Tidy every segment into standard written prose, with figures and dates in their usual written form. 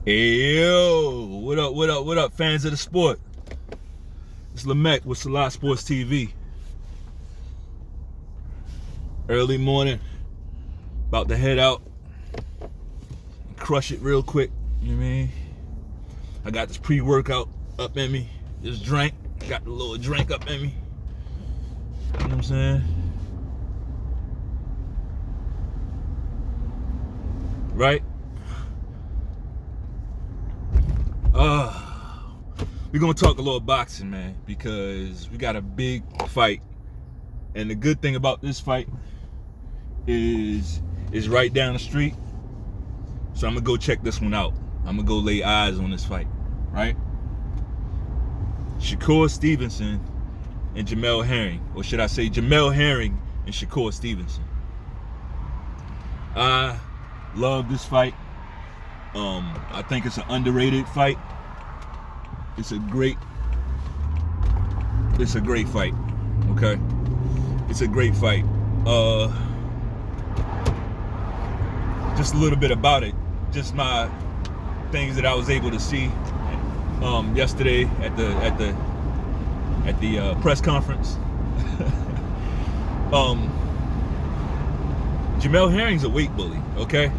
Hey yo, what up, fans of the sport? It's Lamech with SelahsportsTV. Early morning, about to head out, crush it real quick. You know what I mean? I got this pre-workout up in me. This drink, got the little drink up in me. You know what I'm saying? Right? We're gonna talk a little boxing, man, because we got a big fight. And the good thing about this fight is right down the street. So I'm gonna go check this one out. I'm gonna go lay eyes on this fight, right? SHAKUR Stevenson and JEMELL Herring, or should I say JEMELL Herring and SHAKUR Stevenson. I love this fight. I think it's an underrated fight. It's a great fight. Okay, it's a great fight. Just a little bit about it. Just my things that I was able to see yesterday at the press conference. JEMELL Herring's a weight bully. Okay.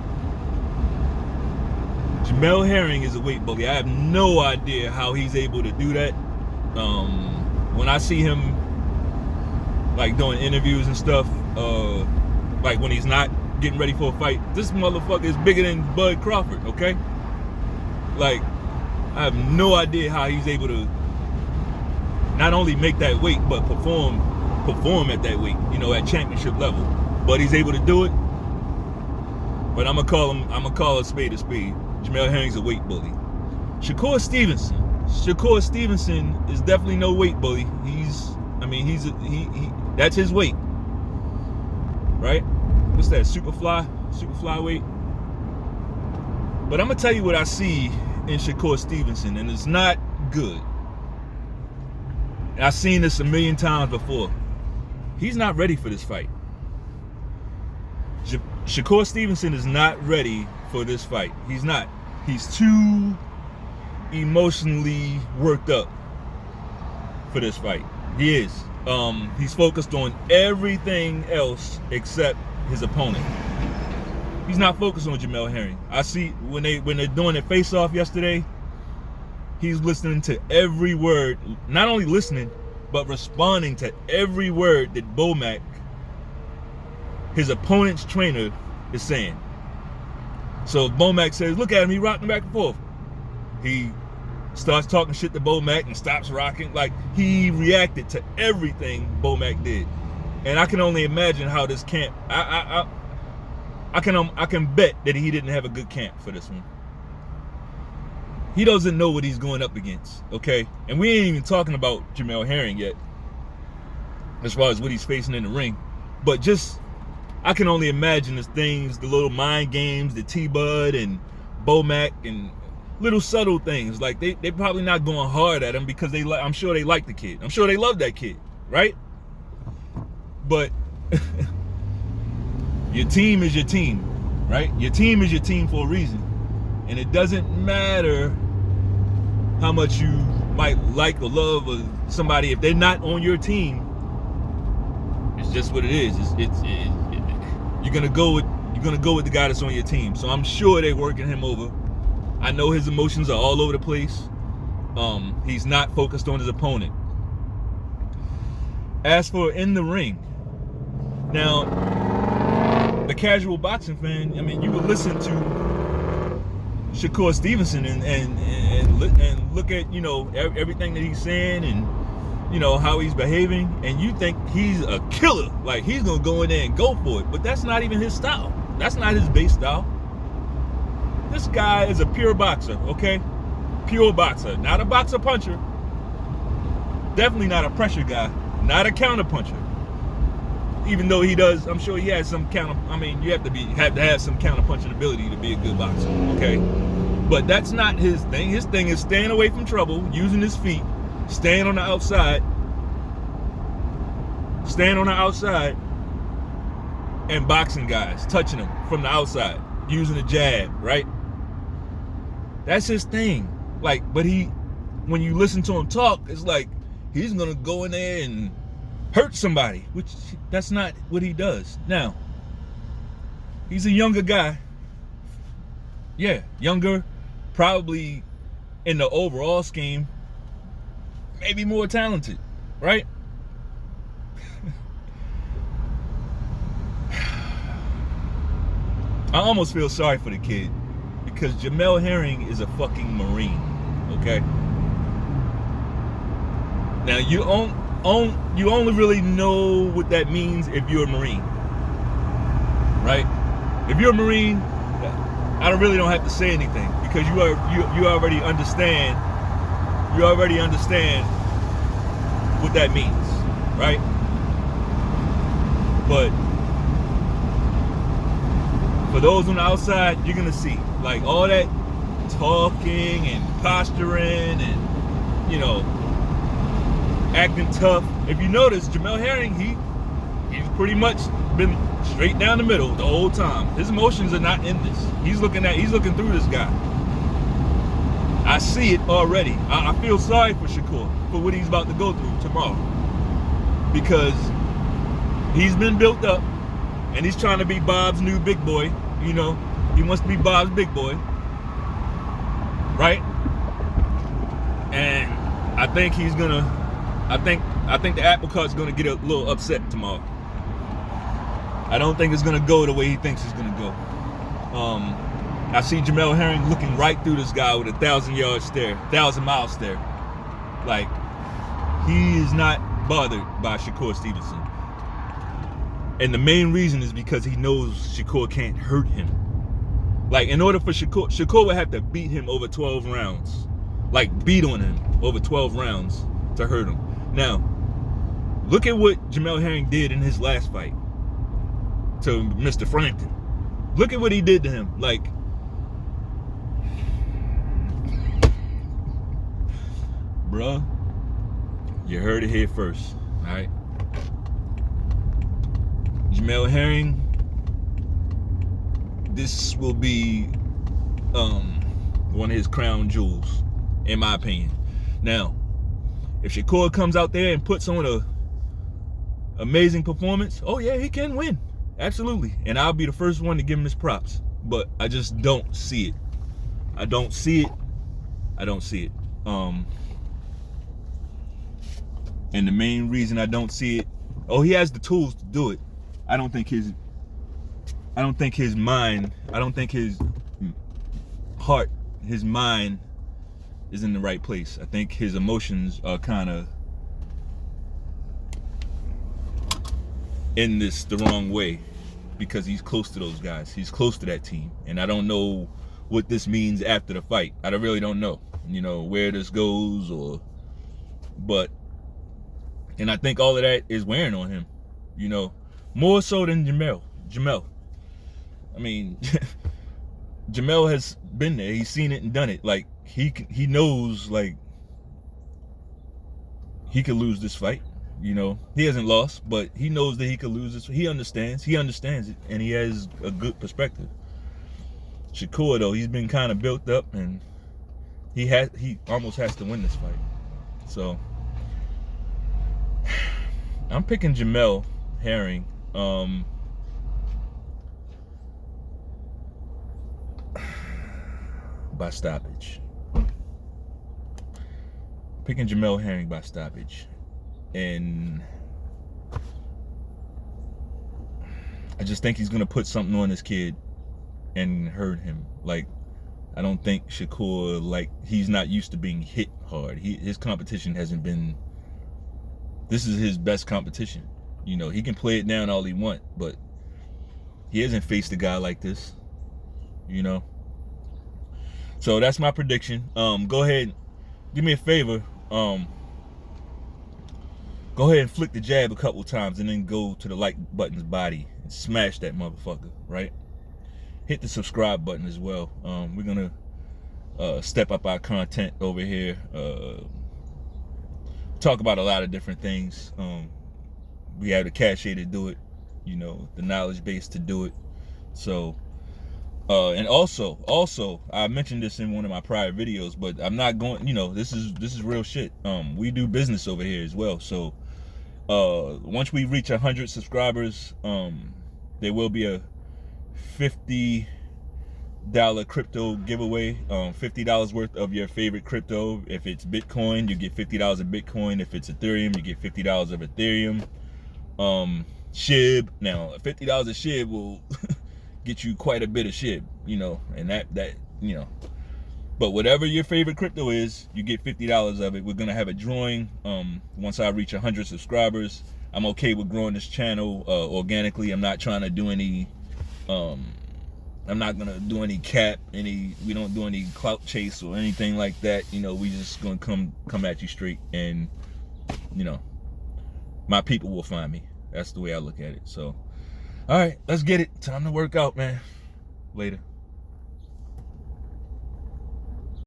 JEMELL Herring is a weight bully. I have no idea how he's able to do that. When I see him like doing interviews and stuff, like when he's not getting ready for a fight, this motherfucker is bigger than Bud Crawford, okay? Like, I have no idea how he's able to not only make that weight, but perform at that weight, you know, at championship level. But he's able to do it. But I'm gonna call a spade a spade. JEMELL Herring's a weight bully. SHAKUR Stevenson is definitely no weight bully. He's that's his weight, right? What's that? Super flyweight. But I'm gonna tell you what I see in SHAKUR Stevenson, and it's not good. And I've seen this a million times before. He's not ready for this fight. SHAKUR Stevenson is not ready for this fight. He's not. He's too emotionally worked up for this fight. He is. He's focused on everything else except his opponent. He's not focused on JEMELL Herring. I see when they're doing their face-off yesterday, he's listening to every word. Not only listening, but responding to every word that Bomac, his opponent's trainer, is saying. So if Bomac says, look at him, he rocking back and forth, he starts talking shit to Bomac and stops rocking. Like, he reacted to everything Bomac did. And I can only imagine how this camp, I can bet that he didn't have a good camp for this one. He doesn't know what he's going up against, okay? And we ain't even talking about JEMELL Herring yet, as far as what he's facing in the ring. But just, I can only imagine the things, the little mind games that T-Bud and Bomac and little subtle things. Like, they probably not going hard at him because I'm sure they like the kid. I'm sure they love that kid, right? But your team is your team, right? Your team is your team for a reason. And it doesn't matter how much you might like or love or somebody. If they're not on your team, it's just what it is. You're gonna go with the guy that's on your team. So I'm sure they're working him over. I know his emotions are all over the place. He's not focused on his opponent. As for in the ring, now the casual boxing fan, I mean, you would listen to SHAKUR Stevenson and look at, you know, everything that he's saying and, you know, how he's behaving, and you think he's a killer, like he's gonna go in there and go for it. But that's not even his style. That's not his base style. This guy is a pure boxer, okay? Pure boxer, not a boxer puncher. Definitely not a pressure guy, not a counter puncher. Even though he does, I'm sure he has some counter. I mean, you have to have some counter punching ability to be a good boxer, okay? But that's not his thing. His thing is staying away from trouble, using his feet, staying on the outside, and boxing guys, touching them from the outside, using a jab, right? That's his thing. Like, but when you listen to him talk, it's like he's gonna go in there and hurt somebody, which that's not what he does. Now, he's a younger guy. Yeah, younger, probably in the overall scheme, maybe more talented, right? I almost feel sorry for the kid because JEMELL Herring is a fucking Marine, okay? Now, you only really know what that means if you're a Marine, right? If you're a Marine, I really don't have to say anything because you already understand. You already understand what that means, right? But for those on the outside, you're gonna see like all that talking and posturing and, you know, acting tough. If you notice, JEMELL Herring, he's pretty much been straight down the middle the whole time. His emotions are not in this. He's looking through this guy. I see it already. I feel sorry for Shakur for what he's about to go through tomorrow because he's been built up and he's trying to be Bob's new big boy. You know, he wants to be Bob's big boy, right? And I think he's gonna. I think the apple cart's gonna get a little upset tomorrow. I don't think it's gonna go the way he thinks it's gonna go. I see JEMELL Herring looking right through this guy with a 1,000-yard stare, 1,000-mile stare. Like, he is not bothered by Shakur Stevenson. And the main reason is because he knows Shakur can't hurt him. Like, in order for Shakur would have to beat him over 12 rounds. Like, beat on him over 12 rounds to hurt him. Now, look at what JEMELL Herring did in his last fight to Mr. Frampton. Look at what he did to him. Like, bruh, you heard it here first, all right? JEMELL Herring, this will be one of his crown jewels, in my opinion. Now, if Shakur comes out there and puts on a amazing performance, oh yeah, he can win. Absolutely. And I'll be the first one to give him his props. But I just don't see it. I don't see it. I don't see it. And the main reason I don't see it, oh, he has the tools to do it. I don't think his mind, I don't think his heart, his mind is in the right place. I think his emotions are kind of in this the wrong way because he's close to those guys. He's close to that team. And I don't know what this means after the fight. I really don't know, you know, where this goes and I think all of that is wearing on him, you know, more so than JEMELL. I mean, JEMELL has been there. He's seen it and done it. Like, he knows, like, he could lose this fight. You know, he hasn't lost, but he knows that he could lose this. He understands it, and he has a good perspective. Shakur, though, he's been kind of built up, and he almost has to win this fight. So I'm picking JEMELL Herring. By stoppage. Picking JEMELL Herring by stoppage. And I just think he's going to put something on this kid and hurt him. Like, I don't think Shakur, like, he's not used to being hit hard. His competition hasn't been, this is his best competition. You know, he can play it down all he wants, but he hasn't faced a guy like this, you know. So that's my prediction. Go ahead, do me a favor. Go ahead and flick the jab a couple times and then go to the like button's body and smash that motherfucker, right? Hit the subscribe button as well. We're gonna step up our content over here. Talk about a lot of different things. We have the cachet to do it, you know, the knowledge base to do it. So And also, I mentioned this in one of my prior videos, but I'm not going. You know, this is real shit. We do business over here as well. So, once we reach 100 subscribers, there will be a $50 crypto giveaway. $50 worth of your favorite crypto. If it's Bitcoin, you get $50 of Bitcoin. If it's Ethereum, you get $50 of Ethereum. SHIB. Now, $50 of SHIB will get you quite a bit of SHIB, you know, and that you know. But whatever your favorite crypto is, you get $50 of it. We're gonna have a drawing once I reach 100 subscribers. I'm okay with growing this channel organically. I'm not trying to do any I'm not gonna do any we don't do any clout chase or anything like that. You know, we just gonna come at you straight, and you know, my people will find me. That's the way I look at it. So all right, let's get it. Time to work out, man. Later.